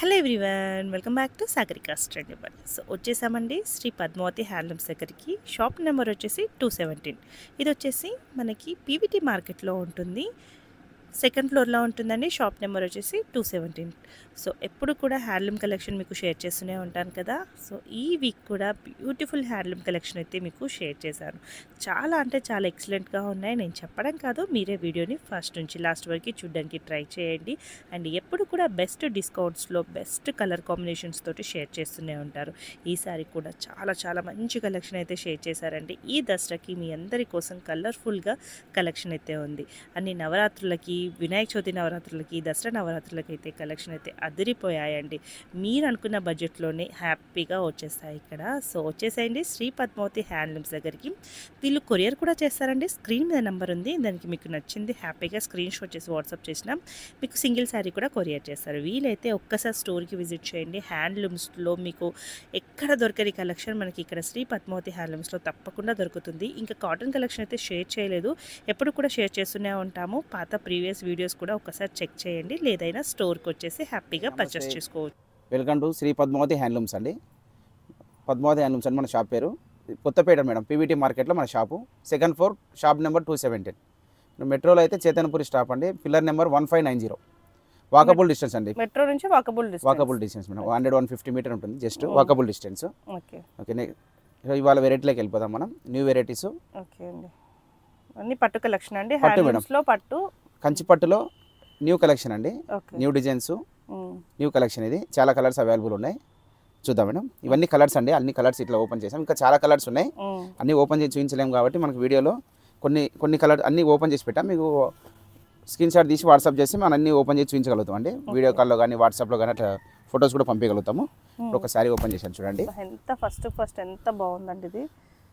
Hello everyone, welcome back to Sagarika Studyable. So వచ్చేసామండి Sri Padmavati handlooms దగ్గరికి. Shop number వచ్చేసి 217. ఇది వచ్చేసి మనకి పీవీటీ మార్కెట్లో ఉంటుంది. సెకండ్ ఫ్లోర్లో ఉంటుందండి. షాప్ నెంబర్ వచ్చేసి 217. సో ఎప్పుడు కూడా హ్యాండ్లూమ్ కలెక్షన్ మీకు షేర్ చేస్తూనే ఉంటాను కదా. సో ఈ వీక్ కూడా బ్యూటిఫుల్ హ్యాండ్లూమ్ కలెక్షన్ అయితే మీకు షేర్ చేశాను. చాలా అంటే చాలా ఎక్సలెంట్గా ఉన్నాయి. నేను చెప్పడం కాదు, మీరే వీడియోని ఫస్ట్ నుంచి లాస్ట్ వరకు చూడడానికి ట్రై చేయండి. అండ్ ఎప్పుడు కూడా బెస్ట్ డిస్కౌంట్స్లో బెస్ట్ కలర్ కాంబినేషన్స్ తోటి షేర్ చేస్తూనే ఉంటారు. ఈసారి కూడా చాలా చాలా మంచి కలెక్షన్ అయితే షేర్ చేశారండి. ఈ దసరాకి మీ అందరి కోసం కలర్ఫుల్గా కలెక్షన్ అయితే ఉంది. అన్ని నవరాత్రులకి, వినాయక చవితి నవరాత్రులకి, దసరా నవరాత్రులకి అయితే కలెక్షన్ అయితే అదిరిపోయాయండి. మీరు అనుకున్న బడ్జెట్లోనే హ్యాపీగా వచ్చేస్తాయి ఇక్కడ. సో వచ్చేసేయండి శ్రీ పద్మావతి హ్యాండ్లూమ్స్ దగ్గరికి. వీళ్ళు కొరియర్ కూడా చేస్తారండి. స్క్రీన్ మీద నెంబర్ ఉంది, దానికి మీకు నచ్చింది హ్యాపీగా స్క్రీన్ షాట్ చేసి వాట్సాప్ చేసినా మీకు సింగిల్ శారీ కూడా కొరియర్ చేస్తారు. వీలైతే ఒక్కసారి స్టోర్కి విజిట్ చేయండి. హ్యాండ్లూమ్స్లో మీకు ఎక్కడ దొరకని కలెక్షన్ మనకి ఇక్కడ శ్రీ పద్మావతి హ్యాండ్లూమ్స్లో తప్పకుండా దొరుకుతుంది. ఇంకా కాటన్ కలెక్షన్ అయితే షేర్ చేయలేదు, ఎప్పుడు కూడా షేర్ చేస్తూనే ఉంటాము. పాత ప్రీవియస్ వీడియోస్ కూడా ఒకసారి చెక్ చేయండి, లేదైనా స్టోర్కి వచ్చేసి హ్యాపీగా పర్చేస్ చేసుకోవచ్చు. Welcome to Shri Padmavati handlooms అండి. పద్మావతి హ్యాండ్లూమ్స్ అని మన షాప్ పేరు. కొత్తపేట మేడం, పీవీటీ మార్కెట్లో మన shop. Second floor, shop number 217. మెట్రోలో అయితే చేతనపురి స్టాప్ అండి, పిల్లర్ నెంబర్ 1590. వాకబుల్ డిస్టెన్స్ అండి. మెట్రో నుంచి వాకబుల్ డిస్టెన్స్ మేడం. 100-150 మీటర్ ఉంటుంది, జస్ట్ వాకబుల్ డిస్టెన్స్. ఓకే, ఇవాళ వెరైటీలోకి వెళ్ళిపోదాం మనం. New varieties. ఓకే అండి, అన్ని పట్టు కలెక్షన్ అండి. పట్టు మేడం, పట్టు కంచి పట్టులో న్యూ కలెక్షన్ అండి. New designs, new collection. ఇది చాలా కలర్స్ అవైలబుల్ ఉన్నాయి. చూద్దాం మేడం. ఇవన్నీ కలర్స్ అండి, అన్ని కలర్స్ ఇట్లా ఓపెన్ చేసాం. ఇంకా చాలా కలర్స్ ఉన్నాయి, అన్నీ ఓపెన్ చేసి చూపించలేము కాబట్టి మనకు వీడియోలో కొన్ని కలర్ అన్నీ ఓపెన్ చేసి పెట్టాం. మీకు స్క్రీన్ షాట్ తీసి వాట్సాప్ చేసి మనం అన్నీ ఓపెన్ చేసి చూపించగలుగుతాం అండి. వీడియో కాల్లో కానీ వాట్సాప్లో కానీ అట్లా ఫొటోస్ కూడా పంపించగలుగుతాము. ఒక శారీ ఓపెన్ చేశాను చూడండి. ఎంత ఫస్ట్ ఎంత బాగుందండి ఇది.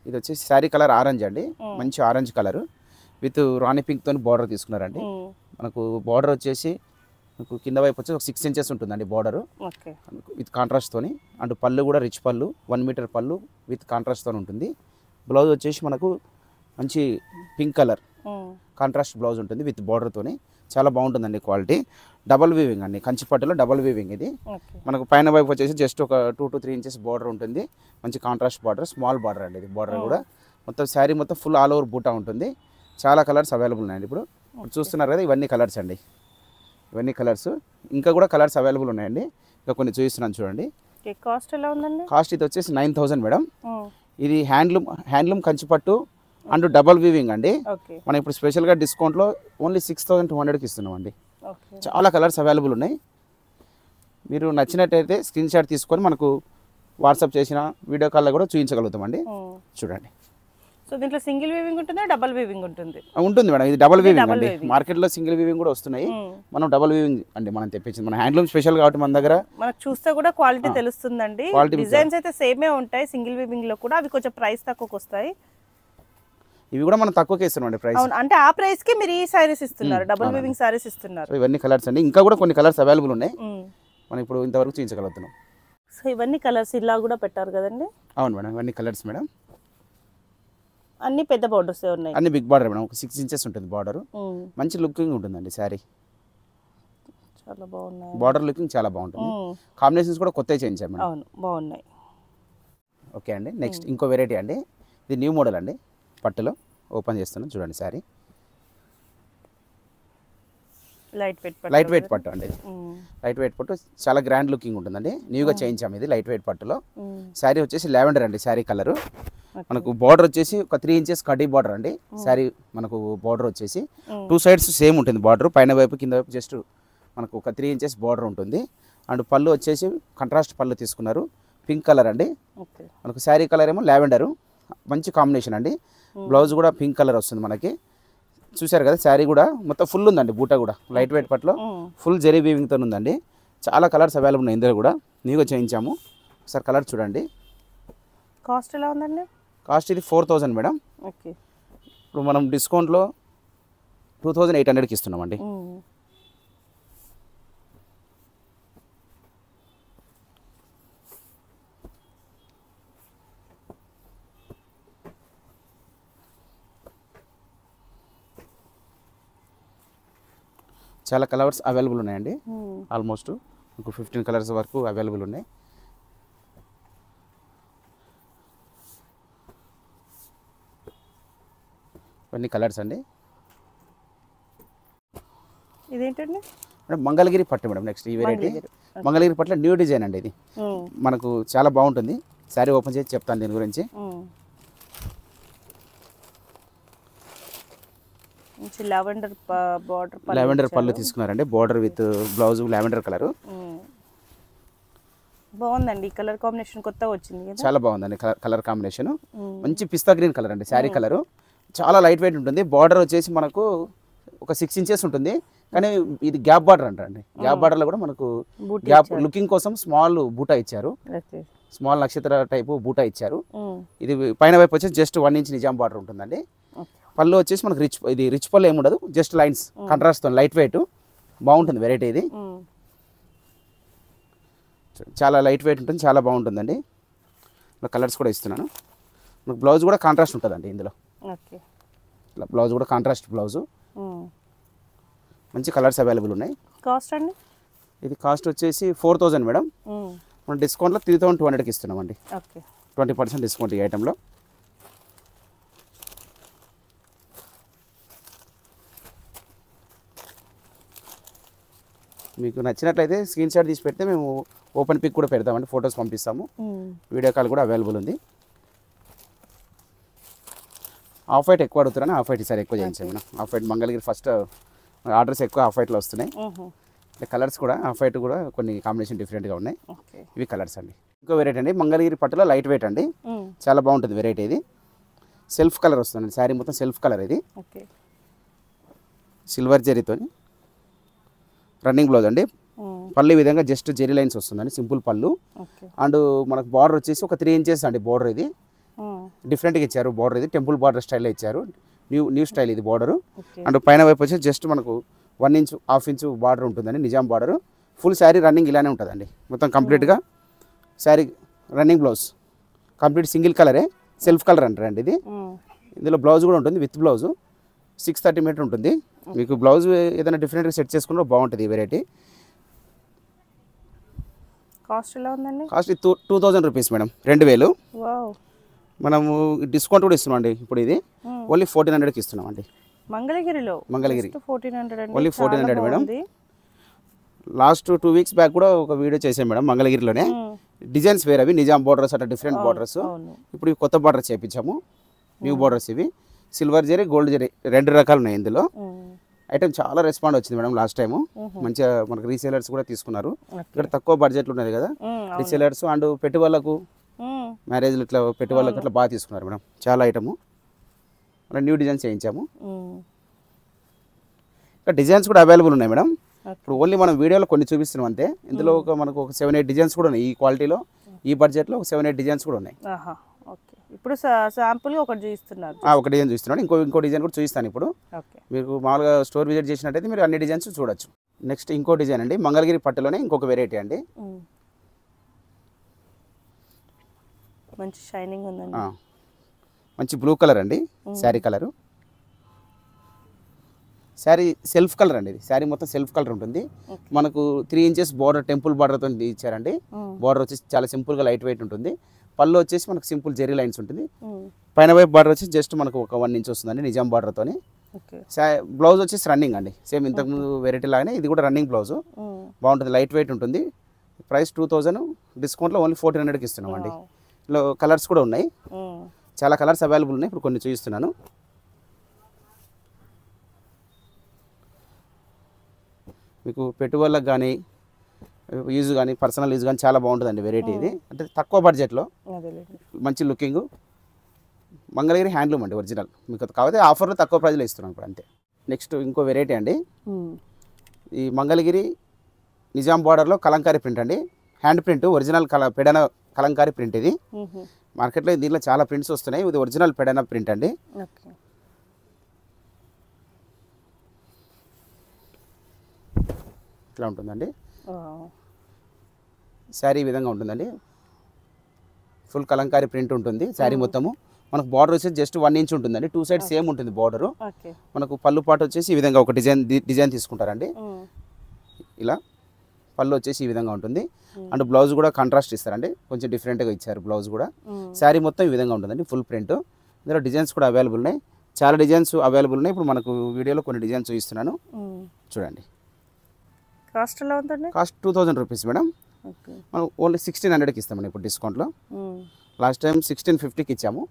ఇది వచ్చేసి శారీ కలర్ ఆరెంజ్ అండి, మంచి orange colour with Rani pink తోని బార్డర్ తీసుకున్నారండి. మనకు బార్డర్ వచ్చేసి మనకు కింద వైపు వచ్చేసి ఒక 6 ఇంచెస్ ఉంటుందండి బార్డర్, విత్ కాంట్రాస్ట్ తోని. అండ్ పళ్ళు కూడా రిచ్ పళ్ళు, 1 మీటర్ పళ్ళు విత్ కాంట్రాస్ట్ తోని ఉంటుంది. బ్లౌజ్ వచ్చేసి మనకు మంచి పింక్ కలర్ కాంట్రాస్ట్ బ్లౌజ్ ఉంటుంది విత్ బార్డర్ తోని. చాలా బాగుంటుందండి క్వాలిటీ. డబల్ వీవింగ్ అండి, కంచి పట్టులో డబల్ వీవింగ్. ఇది మనకు పైన వైపు వచ్చేసి జస్ట్ ఒక 2 to 3 ఇంచెస్ బార్డర్ ఉంటుంది. మంచి కాంట్రాస్ట్ బార్డర్, స్మాల్ బార్డర్ అండి ఇది. బార్డర్ కూడా మొత్తం శారీ మొత్తం ఫుల్ ఆల్ ఓవర్ బూటా ఉంటుంది. చాలా కలర్స్ అవైలబుల్ ఉన్నాయండి. ఇప్పుడు చూస్తున్నారు కదా, ఇవన్నీ కలర్స్ అండి. ఇవన్నీ కలర్స్, ఇంకా కూడా కలర్స్ అవైలబుల్ ఉన్నాయండి. ఇంకా కొన్ని చూపిస్తున్నాను చూడండి. కాస్ట్ ఎలా ఉందండి? కాస్ట్ ఇది వచ్చేసి 9000 మేడం. ఇది హ్యాండ్లూమ్ కంచి పట్టు అండ్ డబల్ వీవింగ్ అండి. మనం ఇప్పుడు స్పెషల్గా డిస్కౌంట్లో ఓన్లీ 6200కి ఇస్తున్నాం అండి. చాలా కలర్స్ అవైలబుల్ ఉన్నాయి. మీరు నచ్చినట్టయితే స్క్రీన్ షాట్ తీసుకొని మనకు వాట్సాప్ చేసిన వీడియో కాల్లో కూడా చూపించగలుగుతామండి. చూడండి. సో దీంట్లో సింగిల్ వీవింగ్ ఉంటుందా, డబల్ వీవింగ్ ఉంటుంది? ఉంటుంది మేడం, ఇది డబల్ వీవింగ్ అండి. మార్కెట్లో సింగిల్ వీవింగ్ కూడా వస్తున్నాయి, మనం డబల్ వీవింగ్ అండి మనం తెప్పించింది. మన హ్యాండ్లూమ్ స్పెషల్ కాబట్టి మన దగ్గర మనకు చూస్తే కూడా క్వాలిటీ తెలుస్తుందండి. డిజైన్స్ అయితే సేమే ఉంటాయి సింగిల్ వీవింగ్ లో కూడా, అవి కొంచెం ప్రైస్ తక్కువకి వస్తాయి. ఇవి కూడా మనం తక్కువకే ఇస్తున్నాం అండి ప్రైస్. అంటే ఆ ప్రైస్ కి మీరు ఈ సారీస్ ఇస్తున్నారు, డబుల్ వీవింగ్ సారీస్ ఇస్తున్నారు. ఇవన్నీ కలర్స్ అండి, ఇంకా కూడా కొన్ని కలర్స్ అవైలబుల్ ఉన్నాయి. మనం ఇప్పుడు ఇంతవరకు చూపించగలుగుతున్నాం. సో ఇవన్నీ కలర్స్ ఇలా కూడా పెట్టారు కదండి? అవును మేడం, ఇవన్నీ కలర్స్ మేడం. అన్ని పెద్ద బార్డర్స్ ఉన్నాయి, అన్ని బిగ్ బార్డర్ మేడం. ఒక 6 ఇంచెస్ ఉంటుంది బార్డర్. మంచి లుకింగ్ ఉంటుందండి శారీ. చాలా బాగున్నాయి, బార్డర్ లుకింగ్ చాలా బాగుంటుంది. కాంబినేషన్స్ కూడా కొత్తవి చేయించాం మేడం. అవును, బాగున్నాయి. ఓకే అండి, నెక్స్ట్ ఇంకో వెరైటీ అండి. ఇది న్యూ మోడల్ అండి, పట్టులో ఓపెన్ చేస్తున్నాం చూడండి. శారీ లైట్ వెయిట్ పట్టు అండి. లైట్ వెయిట్ పట్టు చాలా గ్రాండ్ లుకింగ్ ఉంటుందండి. న్యూగా చేయించాము ఇది లైట్ వెయిట్ పట్టులో. శారీ వచ్చేసి లావెండర్ అండి శారీ కలరు. మనకు బార్డర్ వచ్చేసి ఒక 3 ఇంచెస్ కడ్డీ బార్డర్ అండి. శారీ మనకు బార్డర్ వచ్చేసి 2 సైడ్స్ సేమ్ ఉంటుంది బార్డర్. పైన వైపు కింద వైపు జస్ట్ మనకు ఒక 3 ఇంచెస్ బార్డర్ ఉంటుంది. అండ్ పళ్ళు వచ్చేసి కంట్రాస్ట్ పళ్ళు తీసుకున్నారు, పింక్ కలర్ అండి. మనకు శారీ కలర్ ఏమో లావెండరు, మంచి కాంబినేషన్ అండి. బ్లౌజ్ కూడా పింక్ కలర్ వస్తుంది మనకి. చూసారు కదా, శారీ కూడా మొత్తం ఫుల్ ఉందండి, బూటా కూడా లైట్ వెయిట్ పట్టులో ఫుల్ జెరీ వీవింగ్తో ఉందండి. చాలా కలర్స్ అవైలబుల్ ఉన్నాయి ఇందులో కూడా, నీగా చేయించాము. ఒకసారి కలర్ చూడండి. కాస్ట్ ఎలా ఉందండి? కాస్ట్ ఇది 4000 మేడం. ఓకే, ఇప్పుడు మనం డిస్కౌంట్లో 2800కి ఇస్తున్నామండి. చాలా కలర్స్ అవైలబుల్ ఉన్నాయండి. ఆల్మోస్ట్ మీకు 15 కలర్స్ వరకు అవైలబుల్ ఉన్నాయి. ఇవన్నీ కలర్స్ అండి. ఇదేంటండి మేడం మంగళగిరి పట్టు మేడం. నెక్స్ట్ ఈ వెరైటీ మంగళగిరి పట్టులో న్యూ డిజైన్ అండి. ఇది మనకు చాలా బాగుంటుంది. శారీ ఓపెన్ చేసి చెప్తాను దీని గురించి. లావెండర్ పళ్ళు తీసుకున్నారండి. Border with blouse lavender colour బాగుందండి. కలర్ కాంబినేషన్ కొత్తగా వచ్చింది కదా, చాలా బాగుందండి. కలర్ కాంబినేషన్ మంచి పిస్తా గ్రీన్ కలర్ అండి. శారీ కలర్ చాలా లైట్ వెయిట్ ఉంటుంది. బార్డర్ వచ్చేసి మనకు ఒక 6 ఇంచెస్ ఉంటుంది. కానీ ఇది గ్యాప్ బార్డర్ అంటారండి. గ్యాప్ బార్డర్లో కూడా మనకు గ్యాప్ లుకింగ్ కోసం స్మాల్ బూటా ఇచ్చారు. స్మాల్ నక్షత్ర టైపు బూటా ఇచ్చారు. ఇది పైన వైపు వచ్చేసి జస్ట్ 1 ఇంచ్ నిజాం బార్డర్ ఉంటుందండి. పళ్ళు వచ్చేసి మనకు ఇది రిచ్ పళ్ళు ఏమి ఉండదు, జస్ట్ లైన్స్ కాంట్రాస్ట్తో లైట్ వెయిట్ బాగుంటుంది వెరైటీ. ఇది చాలా లైట్ వెయిట్ ఉంటుంది, చాలా బాగుంటుందండి. కలర్స్ కూడా ఇస్తున్నాను. మనకు బ్లౌజ్ కూడా కాంట్రాస్ట్ ఉంటుందండి ఇందులో. బ్లౌజ్ కూడా కాంట్రాస్ట్ బ్లౌజు. మంచి కలర్స్ అవైలబుల్ ఉన్నాయి. కాస్ట్ అండి ఇది కాస్ట్ వచ్చేసి 4000 మేడం. మనం డిస్కౌంట్లో 3200కి ఇస్తున్నామండి. 20% డిస్కౌంట్ ఈ ఐటెంలో. మీకు నచ్చినట్లయితే స్క్రీన్ షాట్ తీసి పెడితే మేము ఓపెన్ పిక్ కూడా పెడతామండి, ఫొటోస్ పంపిస్తాము. వీడియో కాల్ కూడా అవైలబుల్ ఉంది. ఆఫ్ వైట్ ఎక్కువ అడుగుతారని ఆఫ్ వైట్ ఈసారి ఎక్కువ చేయించాం madam. Off white Mangalagiri first orders ఎక్కువ ఆఫ్ వైట్లో వస్తున్నాయి. కలర్స్ కూడా ఆఫ్ వైట్ కూడా కొన్ని కాంబినేషన్ డిఫరెంట్గా ఉన్నాయి. ఇవి కలర్స్ అండి. ఇంకో వెరైటీ అండి మంగళగిరి పట్టులో లైట్ వెయిట్ అండి. చాలా బాగుంటుంది వెరైటీ. ఇది సెల్ఫ్ కలర్ వస్తుందండి. శారీ మొత్తం సెల్ఫ్ కలర్. ఇది సిల్వర్ జెరీతో రన్నింగ్ బ్లౌజ్ అండి. పళ్ళు ఈ విధంగా జస్ట్ జెరీ లైన్స్ వస్తుందండి, సింపుల్ పళ్ళు. అండ్ మనకు బార్డర్ వచ్చేసి ఒక 3 ఇంచెస్ అండి బార్డర్. ఇది డిఫరెంట్గా ఇచ్చారు బార్డర్. ఇది టెంపుల్ బార్డర్ స్టైల్లో ఇచ్చారు. న్యూ స్టైల్ ఇది బార్డరు. అండ్ పైన వైపు వచ్చి జస్ట్ మనకు 1 ఇంచ్ 1/2 ఇంచ్ బార్డర్ ఉంటుందండి, Nizam border. Full sari running ఇలానే ఉంటుందండి మొత్తం కంప్లీట్గా. Sari running blouse complete single కలరే, సెల్ఫ్ కలర్ అంటారండి ఇది. ఇందులో బ్లౌజ్ కూడా ఉంటుంది విత్ బ్లౌజ్. 630 మీటర్ ఉంటుంది. మీకు బ్లౌజ్ ఏదైనా డిఫరెంట్గా సెట్ చేసుకున్నా బాగుంటుంది ఈ వెరైటీ. కాస్ట్ ఎలా ఉందండి? Cost 2000 rupees madam. 2000. మనము డిస్కౌంట్ కూడా ఇస్తున్నాం అండి. ఇప్పుడు ఇది ఓన్లీ 1400కి ఇస్తున్నాం అండి. మంగళగిరిలో Mangalagiri 1400 only 1400 madam. Last 2 weeks back కూడా ఒక వీడియో చేసాం మేడం మంగళగిరిలోనే. డిజైన్స్ వేరే, అవి నిజాం బార్డర్స్ అట్లా డిఫరెంట్ బార్డర్స్. ఇప్పుడు కొత్త బార్డర్స్ చేయించాము, న్యూ బార్డర్స్. ఇవి సిల్వర్ జరీ గోల్డ్ జరీ 2 రకాలు ఉన్నాయి ఇందులో. ఐటమ్ చాలా రెస్పాండ్ వచ్చింది మేడం లాస్ట్ టైం. మంచిగా మనకు రీసేలర్స్ కూడా తీసుకున్నారు. ఇక్కడ తక్కువ బడ్జెట్లు ఉన్నది కదా రీసేలర్స్. అండ్ పెట్టుబడులకు మ్యారేజ్లు ఇట్లా పెట్టుబడులకు ఇట్లా బాగా తీసుకున్నారు మేడం. చాలా ఐటము మనం న్యూ డిజైన్స్ చేయించాము. ఇంకా డిజైన్స్ కూడా అవైలబుల్ ఉన్నాయి మేడం. ఇప్పుడు ఓన్లీ మనం వీడియోలో కొన్ని చూపిస్తున్నాం అంతే. ఇందులో మనకు ఒక 7-8 డిజైన్స్ కూడా ఉన్నాయి. ఈ క్వాలిటీలో ఈ బడ్జెట్లో ఒక 7-8 డిజైన్స్ కూడా ఉన్నాయి. ఇప్పుడు శాంపుల్గా ఒకటి చూపిస్తున్నారు. ఒక డిజైన్ చూస్తున్నాడు. ఇంకో డిజైన్ కూడా చూపిస్తాను ఇప్పుడు. మీకు మామూలుగా స్టోర్ విజిట్ చేసినట్టయితే మీరు అన్ని డిజైన్స్ చూడొచ్చు. నెక్స్ట్ ఇంకో డిజైన్ అండి మంగళగిరి పట్టులోనే ఇంకొక వెరైటీ అండి. మంచి షైనింగ్ ఉందండి. మంచి బ్లూ కలర్ అండి sari colour. Sari self colour అండి. ఇది శారీ మొత్తం సెల్ఫ్ కలర్ ఉంటుంది. మనకు 3 ఇంచెస్ బార్డర్ టెంపుల్ బార్డర్తో ఇచ్చారండి. బార్డర్ వచ్చేసి చాలా సింపుల్గా లైట్ వెయిట్ ఉంటుంది. పళ్ళు వచ్చేసి మనకు సింపుల్ జెరీ లైన్స్ ఉంటుంది. పైన వైపు బార్డర్ వచ్చి జస్ట్ మనకు ఒక 1 ఇంచ్ వస్తుందండి నిజాం బార్డర్తో. బ్లౌజ్ వచ్చేసి రన్నింగ్ అండి. సేమ్ ఇంతకుముందు వెరైటీ లాగానే ఇది కూడా రన్నింగ్ బ్లౌజ్. బాగుంటుంది, లైట్ వెయిట్ ఉంటుంది. ప్రైస్ 2000, డిస్కౌంట్లో ఓన్లీ 1400కి ఇస్తున్నాం అండి. ఇందులో కలర్స్ కూడా ఉన్నాయి, చాలా కలర్స్ అవైలబుల్ ఉన్నాయి. ఇప్పుడు కొన్ని చూపిస్తున్నాను. మీకు పెట్టుబడులకు కానీ యూజ్ కానీ పర్సనల్ యూజ్ కానీ చాలా బాగుంటుందండి వెరైటీ. ఇది అంటే తక్కువ బడ్జెట్లో మంచి లుకింగ్. మంగళగిరి హ్యాండ్లూమ్ అండి ఒరిజినల్. మీకు కాకపోతే ఆఫర్లో తక్కువ ప్రైజ్లో ఇస్తున్నాం ఇప్పుడు అంతే. నెక్స్ట్ ఇంకో వెరైటీ అండి. ఈ మంగళగిరి నిజాం బార్డర్లో కలంకారీ ప్రింట్ అండి. Hand print original Pedana Kalamkari print. ఇది మార్కెట్లో దీంట్లో చాలా ప్రింట్స్ వస్తున్నాయి. ఇది ఒరిజినల్ పెడన ప్రింట్ అండి. ఇట్లా ఉంటుందండి శారీ. ఈ విధంగా ఉంటుందండి. ఫుల్ కలంకారీ ప్రింట్ ఉంటుంది శారీ మొత్తము. మనకు బార్డర్ వచ్చేసి జస్ట్ 1 ఇంచ్ ఉంటుందండి. 2 సైడ్ సేమ్ ఉంటుంది బార్డరు. మనకు పళ్ళు పాటు వచ్చేసి ఈ విధంగా ఒక డిజైన్ తీసుకుంటారండి. ఇలా పళ్ళు వచ్చేసి ఈ విధంగా ఉంటుంది. అండ్ బ్లౌజ్ కూడా కాంట్రాస్ట్ ఇస్తారండి, కొంచెం డిఫరెంట్గా ఇచ్చారు బ్లౌజ్ కూడా. శారీ మొత్తం ఈ విధంగా ఉంటుందండి, ఫుల్ ప్రింట్. ఇందులో డిజైన్స్ కూడా అవైలబుల్ ఉన్నాయి, చాలా డిజైన్స్ అవైలబుల్ ఉన్నాయి. ఇప్పుడు మనకు వీడియోలో కొన్ని డిజైన్స్ చూపిస్తున్నాను, చూడండి. కాస్ట్ ఎలా ఉందండి? Cost 2000 rupees madam. మనం ఓన్లీ 1600కి ఇస్తామండి ఇప్పుడు డిస్కౌంట్లో. లాస్ట్ టైం 1650కి ఇచ్చాము,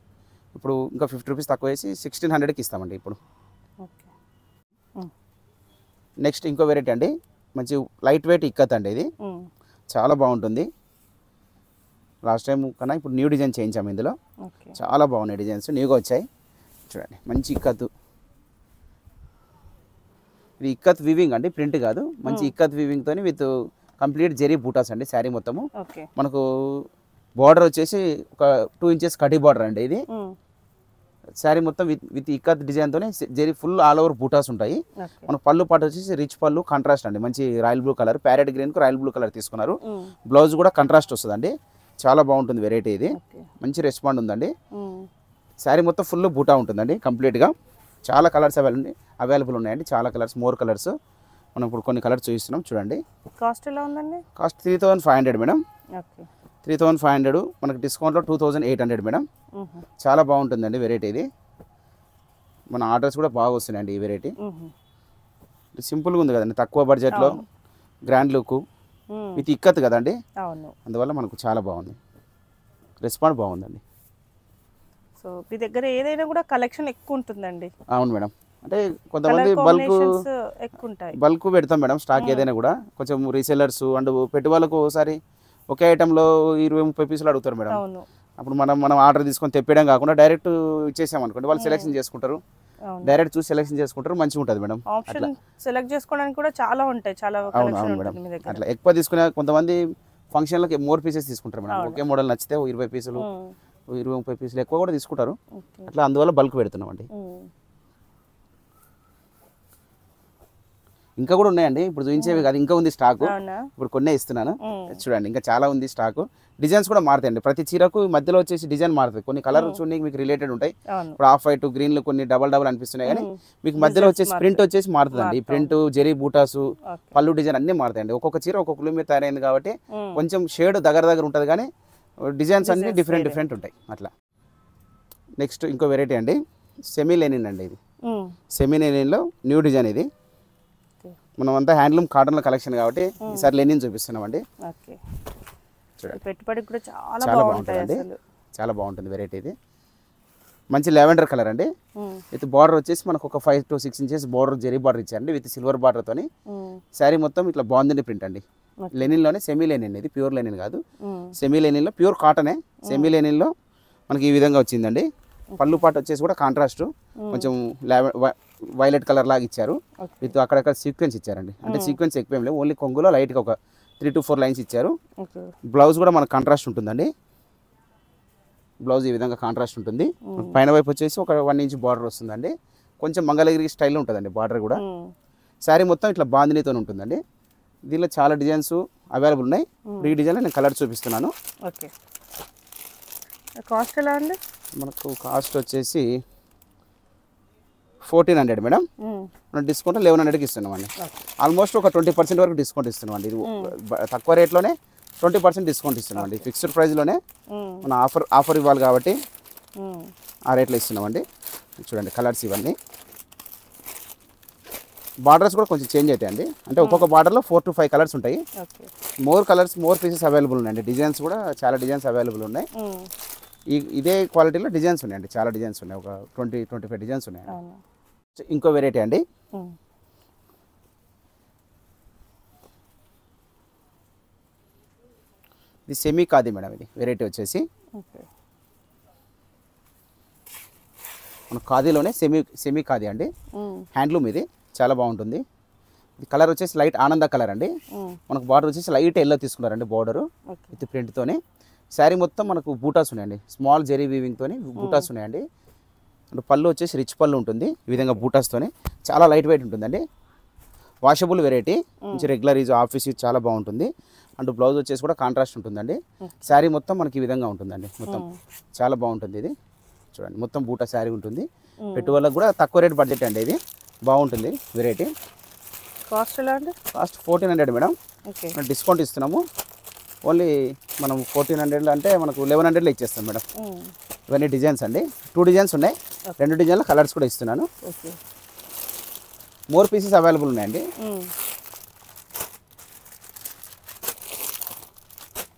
ఇప్పుడు ఇంకా 50 రూపీస్ తక్కువ వేసి 1600కి ఇస్తామండి ఇప్పుడు. నెక్స్ట్ ఇంకో వెరైటీ అండి, మంచి లైట్ వెయిట్ ఇక్కత్ అండి, ఇది చాలా బాగుంటుంది. లాస్ట్ టైం కన్నా ఇప్పుడు న్యూ డిజైన్ చేయించాము, ఇందులో చాలా బాగున్నాయి డిజైన్స్, న్యూగా వచ్చాయి. చూడండి మంచి ఇక్కత్, ఇది ఇక్కత్ వీవింగ్ అండి, ప్రింట్ కాదు, మంచి ఇక్కత్ వీవింగ్ తోని విత్ కంప్లీట్ జెరీ బూటాస్ అండి. శారీ మొత్తము మనకు బార్డర్ వచ్చేసి ఒక 2 ఇంచెస్ కటి బార్డర్ అండి ఇది. శారీ మొత్తం విత్ ఇక్కత్ డిజైన్ తోని జెరీ ఫుల్ ఆల్ ఓవర్ బూటాస్ ఉంటాయి. మన పళ్ళు పాటు వచ్చేసి రిచ్ పళ్ళు, కాంట్రాస్ట్ అండి, మంచి royal blue colour, parrot green కు రాయల్ బ్లూ కలర్ తీసుకున్నారు. బ్లౌజ్ కూడా కాంట్రాస్ట్ వస్తుందండి, చాలా బాగుంటుంది వెరైటీ ఇది, మంచి రెస్పాండ్ ఉందండి. శారీ మొత్తం ఫుల్ బూటా ఉంటుందండి కంప్లీట్గా. చాలా కలర్స్ అవైలబుల్ ఉన్నాయండి, చాలా కలర్స్, మోర్ కలర్స్. మనం ఇప్పుడు కొన్ని కలర్స్ చూపిస్తున్నాం, చూడండి. కాస్ట్ ఎలా ఉందండి? Cost 3500 madam. 3500, మనకి డిస్కౌంట్లో 2800 మేడం. చాలా బాగుంటుందండి వెరైటీ ఇది, మన ఆర్డర్స్ కూడా బాగా వస్తున్నాయండి ఈ వెరైటీ. సింపుల్గా ఉంది కదండి, తక్కువ బడ్జెట్లో గ్రాండ్ లుక్ విత్ ఇక్కత్ కదండి, అందువల్ల మనకు చాలా బాగుంది, రెస్పాండ్ బాగుందండి. సో మీ దగ్గర ఏదైనా కూడా కలెక్షన్ ఎక్కువ ఉంటుందండి? అవును మేడం, అంటే కొంతమంది బల్క్ పెడతాం మేడం స్టాక్, ఏదైనా కూడా కొంచెం రీసెలర్స్ అండ్ పెట్టుబడులకు ఒకసారి ఒకే ఐటెంలో 20-30 పీసులు అడుగుతారు మేడం. అప్పుడు మనం ఆర్డర్ తీసుకొని తెప్పేయడం కాకుండా డైరెక్ట్ ఇచ్చేసాం అనుకోండి, వాళ్ళు సెలెక్షన్ చేసుకుంటారు, డైరెక్ట్ చూసి సెలెక్షన్ చేసుకుంటారు, మంచిగా ఉంటుంది మేడం. ఆప్షన్ సెలెక్ట్ చేసుకోవడానికి కూడా చాలా ఉంటాయి, చాలా కలెక్షన్ ఉంటుంది మీ దగ్గర. అట్లా ఎక్కువ తీసుకునే కొంతమంది ఫంక్షన్లకి మోర్ పీసెస్ తీసుకుంటారు మేడం, ఒకే మోడల్ నచ్చితే 20 పీసులు 20-30 పీసులు ఎక్కువ కూడా తీసుకుంటారు, అట్లా అందువల్ల బల్క్ పెడుతున్నాం అండి. ఇంకా కూడా ఉన్నాయండి, ఇప్పుడు చూపించేవి కాదు, ఇంకా ఉంది స్టాక్, ఇప్పుడు కొన్నే ఇస్తున్నాను చూడండి, ఇంకా చాలా ఉంది స్టాక్. డిజైన్స్ కూడా మారుతాయండి, ప్రతి చీరకు మధ్యలో వచ్చేసి డిజైన్ మారుతుంది, కొన్ని కలర్ చూడండి మీకు రిలేటెడ్ ఉంటాయి. ఇప్పుడు ఆఫ్ వైట్ గ్రీన్లు కొన్ని డబల్ అనిపిస్తున్నాయి, కానీ మీకు మధ్యలో వచ్చేసి ప్రింట్ వచ్చేసి మారుతుందండి. ప్రింట్, జెరీ బూటాసు, పళ్ళు డిజైన్ అన్ని మారుతాయండి. ఒక్కొక్క చీర ఒక్కొక్క మీద తయారైంది కాబట్టి కొంచెం షేడ్ దగ్గర ఉంటుంది, కానీ డిజైన్స్ అన్ని డిఫరెంట్ ఉంటాయి అట్లా. నెక్స్ట్ ఇంకో వెరైటీ అండి, సెమీ లెనిన్ అండి, ఇది సెమీ లెనిన్లో న్యూ డిజైన్. ఇది మనం అంతా హ్యాండ్లూమ్ కాటన్ల కలెక్షన్ కాబట్టి ఈసారి లెనిన్ చూపిస్తున్నామండి. పెట్టుబడికి కూడా చాలా బాగుంటుంది, చాలా బాగుంటుంది వెరైటీ. ఇది మంచి లెవెండర్ కలర్ అండి, విత్ బార్డర్ వచ్చేసి మనకు ఒక 5 to 6 inches border, zari border ఇచ్చారండి విత్ సిల్వర్ బార్డర్ తోని. శారీ మొత్తం ఇట్లా బాగుంది ప్రింట్ అండి, లెనిన్ లోనే సెమీ లెనిన్, ఇది ప్యూర్ లెనిన్ కాదు, సెమీ లెనిన్ లో ప్యూర్ కాటనే. సెమీ లెనిన్ లో మనకి ఈ విధంగా వచ్చిందండి. పళ్ళు పాటు వచ్చేసి కూడా కాంట్రాస్ట్ కొంచెం వైలెట్ కలర్ లాగా ఇచ్చారు, విత్ అక్కడక్కడ సీక్వెన్స్ ఇచ్చారండి, అంటే సీక్వెన్స్ ఎక్కువ ఏం లేవు, ఓన్లీ కొంగులో లైట్గా ఒక 3 to 4 లైన్స్ ఇచ్చారు. బ్లౌజ్ కూడా మనకు కాంట్రాస్ట్ ఉంటుందండి, బ్లౌజ్ ఈ విధంగా కాంట్రాస్ట్ ఉంటుంది. పైన వైపు వచ్చేసి ఒక 1 ఇంచ్ బార్డర్ వస్తుందండి, కొంచెం మంగళగిరి స్టైల్లో ఉంటుందండి బార్డర్ కూడా. శారీ మొత్తం ఇట్లా బాందినీతో ఉంటుందండి. దీనిలో చాలా డిజైన్స్ అవైలబుల్ ఉన్నాయి, ఈ డిజైన్లో నేను కలర్ చూపిస్తున్నాను. ఓకే, కాస్ట్ ఎలా అండి? మనకు కాస్ట్ వచ్చేసి 1400 మేడం, మనం డిస్కౌంట్ 1100కి ఇస్తున్నామండి. ఆల్మోస్ట్ ఒక 20% వరకు డిస్కౌంట్ ఇస్తున్నామండి. ఇది తక్కువ రేట్లోనే 20% డిస్కౌంట్ ఇస్తున్నామండి, ఫిక్స్డ్ ప్రైస్లోనే మన ఆఫర్ ఇవ్వాలి కాబట్టి ఆ రేట్లో ఇస్తున్నామండి. చూడండి కలర్స్ ఇవన్నీ, బార్డర్స్ కూడా కొంచెం చేంజ్ అవుతాయండి, అంటే ఒక్కొక్క బార్డర్లో 4 to 5 కలర్స్ ఉంటాయి. More colours, more pieces available ఉన్నాయండి, డిజైన్స్ కూడా చాలా డిజైన్స్ అవైలబుల్ ఉన్నాయి. ఇదే క్వాలిటీలో డిజైన్స్ ఉన్నాయండి, చాలా డిజైన్స్ ఉన్నాయి, ఒక 20-25 డిజైన్స్ ఉన్నాయి. ఇంకో వెరైటీ అండి, ఇది సెమీ ఖాదీ మేడం. ఇది వెరైటీ వచ్చేసి మన ఖాదీలోనే సెమీ ఖాదీ అండి, హ్యాండ్లూమ్. ఇది చాలా బాగుంటుంది. ఇది కలర్ వచ్చేసి లైట్ ఆనంద కలర్ అండి, మనకు బార్డర్ వచ్చేసి లైట్ ఎల్లో తీసుకున్నారండి బార్డరు విత్ ప్రింట్తోనే. శారీ మొత్తం మనకు బూటాస్ ఉన్నాయండి, స్మాల్ జెరీ వీవింగ్తోని బూటాస్ ఉన్నాయండి. అండ్ పళ్ళు వచ్చేసి రిచ్ పళ్ళు ఉంటుంది ఈ విధంగా బూటాస్తోని, చాలా లైట్ వెయిట్ ఉంటుందండి. వాషబుల్ వెరైటీ, మంచి రెగ్యులర్ యూజ్, ఆఫీస్ యూజ్ చాలా బాగుంటుంది. అండ్ బ్లౌజ్ వచ్చేసి కూడా కాంట్రాస్ట్ ఉంటుందండి. శారీ మొత్తం మనకి ఈ విధంగా ఉంటుందండి, మొత్తం చాలా బాగుంటుంది. ఇది చూడండి మొత్తం బూటా శారీ ఉంటుంది, పెట్టుబడులకు కూడా తక్కువ రేట్ బడ్జెట్ అండి, ఇది బాగుంటుంది వెరైటీ. కాస్ట్ ఎలా అండి? Cost 1400 madam. ఓకే. డిస్కౌంట్ ఇస్తున్నాము. ఓన్లీ మనం 1400 అంటే మనకు 1100లో ఇచ్చేస్తాం మేడం. ఇవన్నీ డిజైన్స్ అండి. 2 డిజైన్స్ ఉన్నాయి. 2 డిజైన్ల కలర్స్ కూడా ఇస్తున్నాను. ఓకే. మోర్ పీసెస్ అవైలబుల్ ఉన్నాయండి.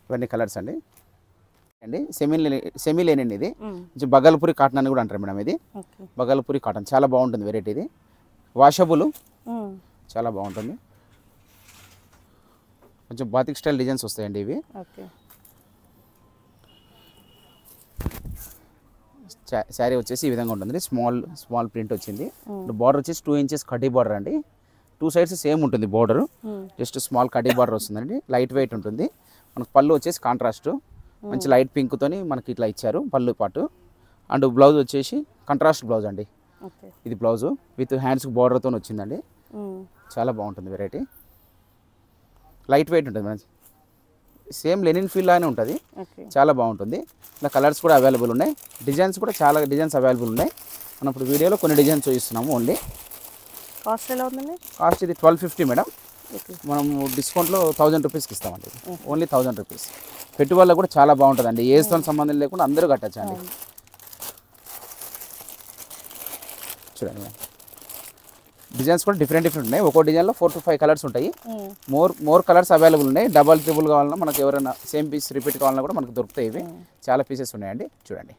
ఇవన్నీ కలర్స్ అండి. సెమీ లేనండి ఇది. కొంచెం బగల్పూరి కాటన్ అని కూడా అంటారు మేడం. ఇది బగల్పూరి కాటన్ చాలా బాగుంటుంది వెరైటీ. ఇది వాషబుల్, చాలా బాగుంటుంది. కొంచెం బాతిక్ స్టైల్ డిజైన్స్ వస్తాయండి ఇవి. శారీ వచ్చేసి ఈ విధంగా ఉంటుంది. స్మాల్ ప్రింట్ వచ్చింది. బార్డర్ వచ్చేసి 2 ఇంచెస్ కడ్డీ బార్డర్ అండి. 2 సైడ్స్ సేమ్ ఉంటుంది బార్డర్. జస్ట్ స్మాల్ కడ్డీ బార్డర్ వస్తుందండి. లైట్ వెయిట్ ఉంటుంది. మనకు పళ్ళు వచ్చేసి కాంట్రాస్ట్ మంచి లైట్ పింక్ తోని మనకి ఇట్లా ఇచ్చారు పళ్ళు పాటు. అండ్ బ్లౌజ్ వచ్చేసి కాంట్రాస్ట్ బ్లౌజ్ అండి. ఇది బ్లౌజ్ విత్ హ్యాండ్స్ బార్డర్ తోని వచ్చిందండి. చాలా బాగుంటుంది వెరైటీ. లైట్ వెయిట్ ఉంటుంది మేడం. సేమ్ లెనిన్ ఫీల్ లానే ఉంటుంది. చాలా బాగుంటుంది. ఇలా కలర్స్ కూడా అవైలబుల్ ఉన్నాయి. డిజైన్స్ కూడా చాలా డిజైన్స్ అవైలబుల్ ఉన్నాయి. మనం ఇప్పుడు వీడియోలో కొన్ని డిజైన్స్ చూపిస్తున్నాము. ఓన్లీ కాస్ట్ ఎలా ఉందండి? కాస్ట్ ఇది 1250 మేడం. మనము డిస్కౌంట్లో 1000 రూపీస్కి ఇస్తామండి. Only 1000 rupees. పెట్టుబడులకు కూడా చాలా బాగుంటుందండి. ఏజ్తో సంబంధం లేకుండా అందరూ కట్టచ్చండి. చూడండి మేడం, డిజైన్స్ కూడా డిఫరెంట్ ఉన్నాయి. ఒక్కో డిజైన్లో 4 to 5 కలర్స్ ఉంటాయి. మోర్ కలర్స్ అవైలబుల్ ఉన్నాయి. డబల్ ట్రిపుల్ కావాలన్నా మనకు ఎవరైనా సేమ్ పీస్ రిపీట్ కావాలన్నా కూడా మనకు దొరుకుతాయి. ఇవి చాలా పీసెస్ ఉన్నాయండి. చూడండి.